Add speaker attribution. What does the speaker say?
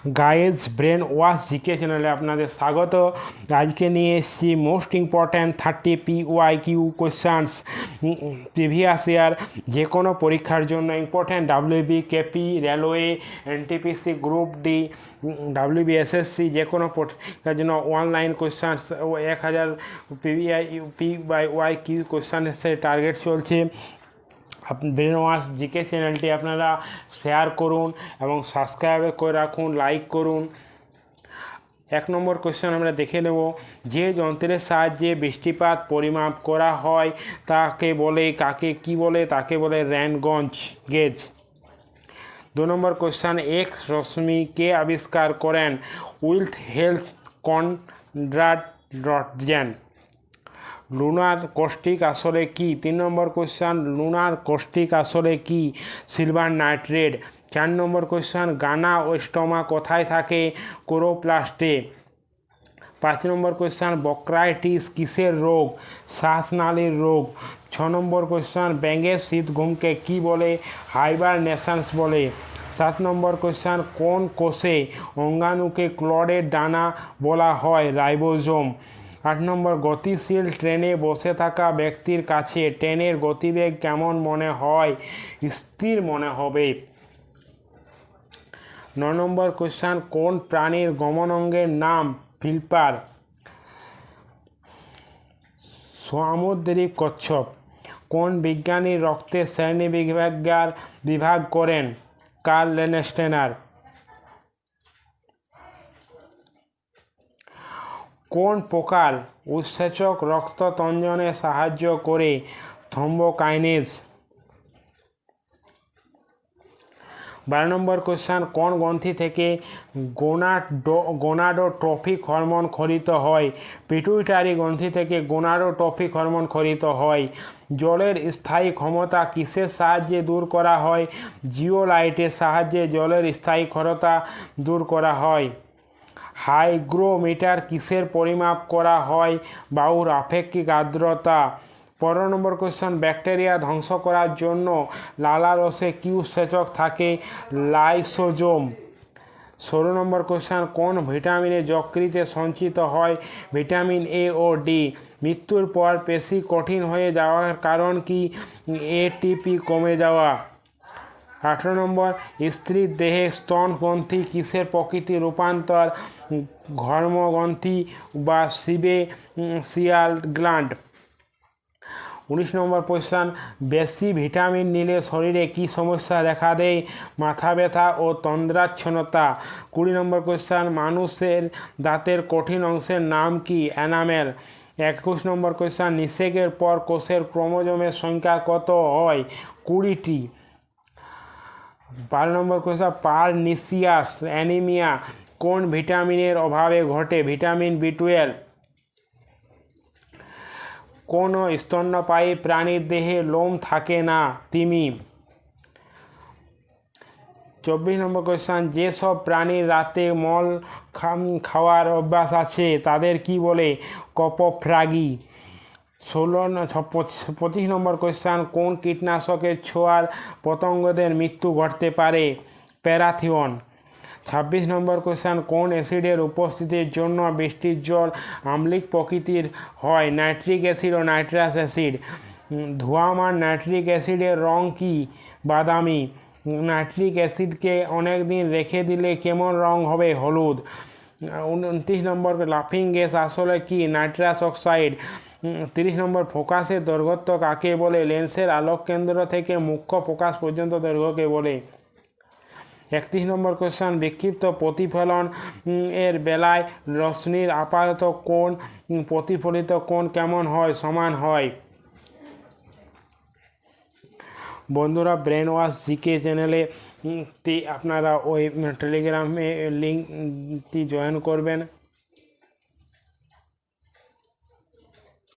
Speaker 1: Guys brain wash GK চ্যানেলে আপনাদের স্বাগত। আজকে নিয়ে এসেছি most important 30 PYQ কোয়েশ্চানস previous year, যে কোনো পরীক্ষার জন্য important. WB, KP, railway, NTPC, group D, WB, SSC, যে কোনো পরীক্ষার জন্য অনলাইন কোয়েশ্চানস 1000 PYQ কোয়েশ্চানসের টার্গেট চলছে। ব্রেন ওয়াশ জিকে চ্যানেলটি আপনারা শেয়ার করুন এবং সাবস্ক্রাইব করে রাখুন, লাইক করুন। 1 নম্বর কোয়েশ্চেন আমরা দেখে নেব। যে যন্ত্রের সাহায্যে বৃষ্টিপাত পরিমাপ করা হয় তাকে বলে, কি বলে? তাকে বলে র্যানগঞ্জ গেজ। 2 নম্বর কোয়েশ্চেন, এক্স রশ্মি কে আবিষ্কার করেন? উইলথ health Conrad Rottgen. Lunar caustic আসলে কি? 3 নম্বর কোয়েশ্চেন, লুনার কস্টিক আসলে কি? Silver nitrate. 4 নম্বর কোয়েশ্চেন, গানা ওয়েস্টমা কোথায় থাকে? কোরোপ্লাস্টে। 5 নম্বর কোয়েশ্চেন, বক্রাইটিস কিসের রোগ? শ্বাসনালীর রোগ। 6 নম্বর কোয়েশ্চেন, ব্যাঙের শীতঘুমকে কি বলে? হাইবারনেশনস বলে। 7 নম্বর কোয়েশ্চেন, কোন কোষে অঙ্গাণুকে ক্লডের ডানা বলা হয়? রাইবোজোম। 8 নম্বর, গতিশীল ট্রেনে বসে থাকা ব্যক্তির কাছে ট্রেনের গতিবেগ কেমন মনে হয়? স্থির মনে হবে। 9 নম্বর কোয়েশ্চেন, কোন প্রাণীর গমনাঙ্গের নাম ফ্লিপার? সামুদ্রিক কচ্ছপ। কোন বিজ্ঞানী রক্তের বিভাগ করেন? কার্ল লেনস্টেনার। কোন প্রকার উৎসেচক রক্ত তঞ্জনে সাহায্য করে? থ্রম্বোকাইনেজ। 12 নম্বর কোয়েশ্চেন, কোন গ্রন্থি থেকে গোনাডোট্রপিক হরমোন ক্ষরিত হয়? পিটুইটারি গ্রন্থি থেকে গোনাডোট্রপিক হরমোন ক্ষরিত হয়। জলের স্থায়ী ক্ষমতা কিসের সাহায্যে দূর করা হয়? জিওলাইটের সাহায্যে জলের স্থায়ী ক্ষমতা দূর করা হয়। হাইগ্রোমিটার কিসের পরিমাপ করা হয়? বায়ুর আপেক্ষিক আর্দ্রতা। 15 নম্বর কোয়েশ্চেন, ব্যাকটেরিয়া ধ্বংস করার জন্য লালারসে কি উৎসেচক থাকে? লাইসোজোম। 16 নম্বর কোয়েশ্চেন, কোন ভিটামিনে যকৃতে সঞ্চিত হয়? ভিটামিন এ ও ডি। মৃত্যুর পর পেশি কঠিন হয়ে যাওয়ার কারণ কি? এটিপি কমে যাওয়া। 18 নম্বর, স্ত্রীর দেহে স্তন গ্রন্থি কিসের প্রকৃতি রূপান্তর? ঘর্মগ্রন্থি বা সিয়াল গ্ল্যান্ড। 19 নম্বর কোয়েশ্চেন, বেশি ভিটামিন নিলে শরীরে কী সমস্যা দেখা দেয়? মাথা ব্যথা ও তন্দ্রাচ্ছন্নতা। 20 নম্বর কোয়েশ্চেন, মানুষের দাঁতের কঠিন অংশের নাম কি? এনামেল। 21 নম্বর কোয়েশ্চেন, নিষেকের পর কোষের ক্রোমোজোমের সংখ্যা কত হয়? 20টি। 12 নম্বর কোয়েশ্চেন, পারনিসিয়াস অ্যানিমিয়া কোন ভিটামিনের অভাবে ঘটে? ভিটামিন বি12। কোনো স্তন্যপায়ী প্রাণীর দেহে লোম থাকে না? তিমি। 24 নম্বর কোয়েশ্চেন, যেসব প্রাণীর রাতে মল খাওয়ার অভ্যাস আছে তাদের কি বলে? কপোফ্রাগি। 25 নম্বর কোয়েশ্চেন, কোন কীটনাশকের ছোঁয়ার পতঙ্গদের মৃত্যু ঘটতে পারে? প্যারাথিয়ন। 26 নম্বর কোয়েশ্চেন, কোন অ্যাসিডের উপস্থিতির জন্য বৃষ্টির জল আম্লিক প্রকৃতির হয়? নাইট্রিক অ্যাসিড ও নাইট্রাস অ্যাসিড। ধোঁয়ামান নাইট্রিক অ্যাসিডের রং কি? বাদামি। নাইট্রিক অ্যাসিডকে অনেক দিন রেখে দিলে কেমন রং হবে? হলুদ। 29 নম্বর, লাফিং গ্যাস আসলে কি? Nitrous oxide. 30 নম্বর, ফোকাসের দৈর্ঘ্য কাকে বলে? লেন্সের আলোক কেন্দ্র থেকে মুখ্য ফোকাস পর্যন্ত দৈর্ঘ্যকে বলে। 31 নম্বর কোয়েশ্চেন, বিক্ষিপ্ত প্রতিফলন এর বেলায় রশ্মির আপাত কোণ প্রতিফলিত কোণ কেমন হয়? সমান হয়। বন্ধুরা, ব্রেন ওয়াশ জিকে চ্যানেলে আপনারা ওই টেলিগ্রামে লিঙ্কটি জয়েন করবেন।